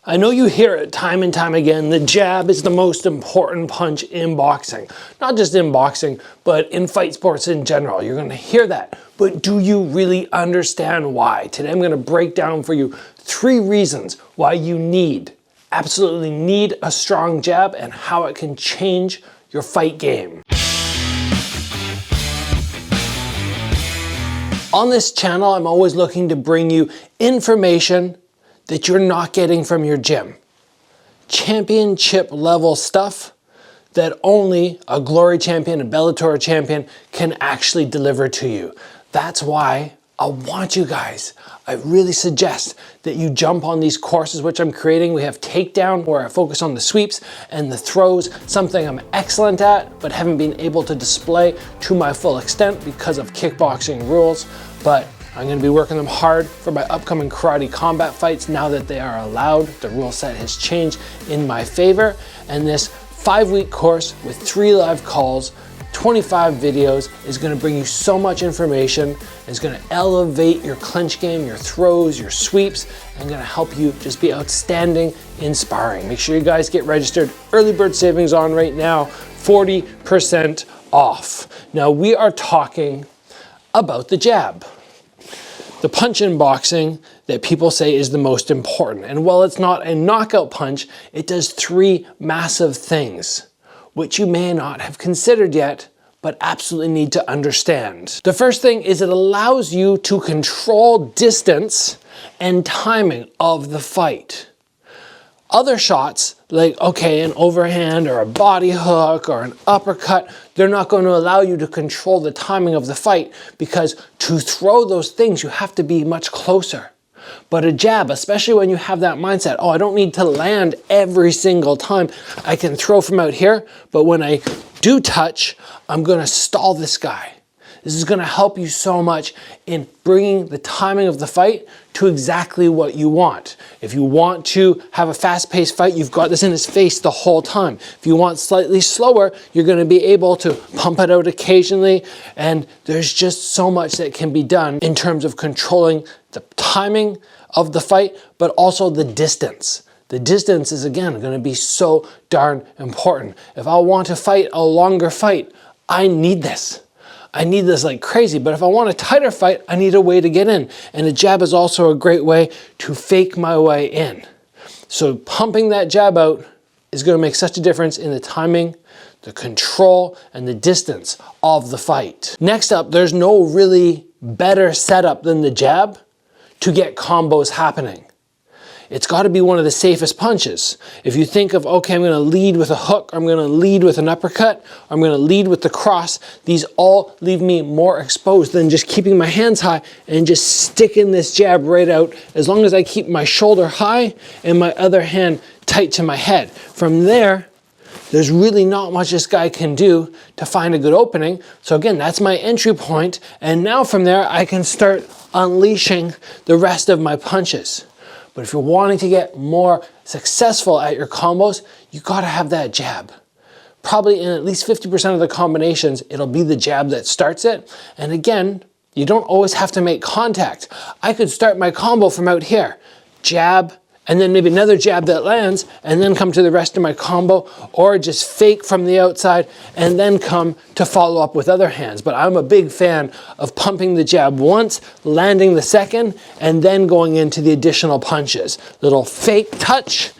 I know you hear it time and time again, the jab is the most important punch in boxing. Not just in boxing, but in fight sports in general. You're gonna hear that, but do you really understand why? Today I'm gonna break down for you 3 reasons why you absolutely need a strong jab and how it can change your fight game. On this channel, I'm always looking to bring you information that you're not getting from your gym. Championship level stuff that only a Glory champion, a Bellator champion can actually deliver to you. That's why I want you guys, I really suggest that you jump on these courses which I'm creating. We have takedown where I focus on the sweeps and the throws, something I'm excellent at but haven't been able to display to my full extent because of kickboxing rules. But I'm going to be working them hard for my upcoming karate combat fights now that they are allowed. The rule set has changed in my favor. And this 5-week course with 3 live calls, 25 videos is going to bring you so much information. It's going to elevate your clinch game, your throws, your sweeps, and going to help you just be outstanding in sparring. Make sure you guys get registered. Early bird savings on right now, 40% off. Now we are talking about the jab. The punch in boxing that people say is the most important. And while it's not a knockout punch, it does 3 massive things, which you may not have considered yet, but absolutely need to understand. The first thing is it allows you to control distance and timing of the fight. Other shots, like, okay, an overhand or a body hook or an uppercut, they're not going to allow you to control the timing of the fight because to throw those things, you have to be much closer. But a jab, especially when you have that mindset, oh, I don't need to land every single time. I can throw from out here, but when I do touch, I'm going to stall this guy. This is going to help you so much in bringing the timing of the fight to exactly what you want. If you want to have a fast-paced fight, you've got this in his face the whole time. If you want slightly slower, you're going to be able to pump it out occasionally. And there's just so much that can be done in terms of controlling the timing of the fight, but also the distance. The distance is, again, going to be so darn important. If I want to fight a longer fight, I need this. I need this like crazy, but if I want a tighter fight, I need a way to get in. And a jab is also a great way to fake my way in. So pumping that jab out is going to make such a difference in the timing, the control, and the distance of the fight. Next up, there's no really better setup than the jab to get combos happening. It's got to be one of the safest punches. If you think of, okay, I'm going to lead with a hook, I'm going to lead with an uppercut, I'm going to lead with the cross, these all leave me more exposed than just keeping my hands high and just sticking this jab right out as long as I keep my shoulder high and my other hand tight to my head. From there, there's really not much this guy can do to find a good opening. So again, that's my entry point. And now from there, I can start unleashing the rest of my punches. But if you're wanting to get more successful at your combos, you gotta have that jab. Probably in at least 50% of the combinations, it'll be the jab that starts it. And again, you don't always have to make contact. I could start my combo from out here, jab, and then maybe another jab that lands, and then come to the rest of my combo, or just fake from the outside, and then come to follow up with other hands. But I'm a big fan of pumping the jab once, landing the second, and then going into the additional punches. Little fake touch,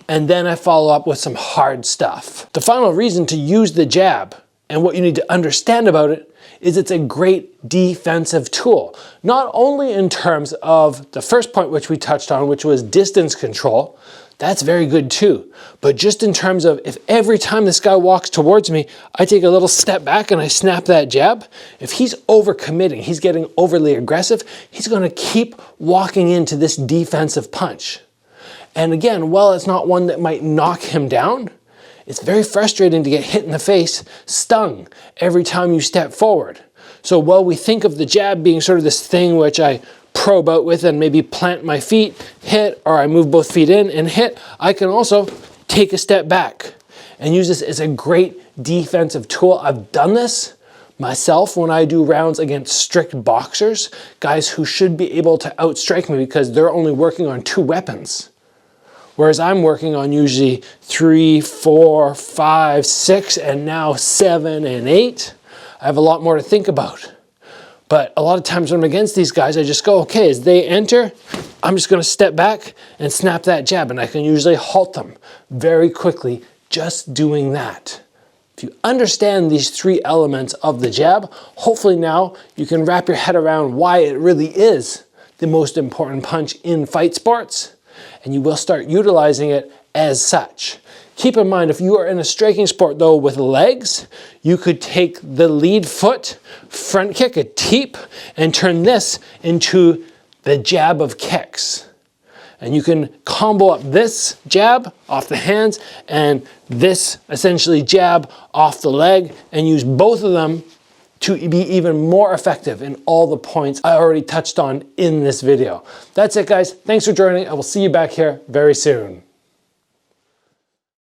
and then I follow up with some hard stuff. The final reason to use the jab, and what you need to understand about it, is it's a great defensive tool. Not only in terms of the first point which we touched on, which was distance control, that's very good too. But just in terms of if every time this guy walks towards me, I take a little step back and I snap that jab, if he's overcommitting, he's getting overly aggressive, he's gonna keep walking into this defensive punch. And again, while it's not one that might knock him down, it's very frustrating to get hit in the face, stung, every time you step forward. So while we think of the jab being sort of this thing which I probe out with and maybe plant my feet, hit, or I move both feet in and hit, I can also take a step back and use this as a great defensive tool. I've done this myself when I do rounds against strict boxers, guys who should be able to outstrike me because they're only working on 2 weapons. Whereas I'm working on usually 3, 4, 5, 6, and now 7 and 8. I have a lot more to think about. But a lot of times when I'm against these guys, I just go, okay, as they enter, I'm just gonna step back and snap that jab, and I can usually halt them very quickly just doing that. If you understand these 3 elements of the jab, hopefully now you can wrap your head around why it really is the most important punch in fight sports, and you will start utilizing it as such. Keep in mind, if you are in a striking sport though with legs, you could take the lead foot, front kick, a teep, and turn this into the jab of kicks. And you can combo up this jab off the hands and this essentially jab off the leg and use both of them to be even more effective in all the points I already touched on in this video. That's it, guys. Thanks for joining. I will see you back here very soon.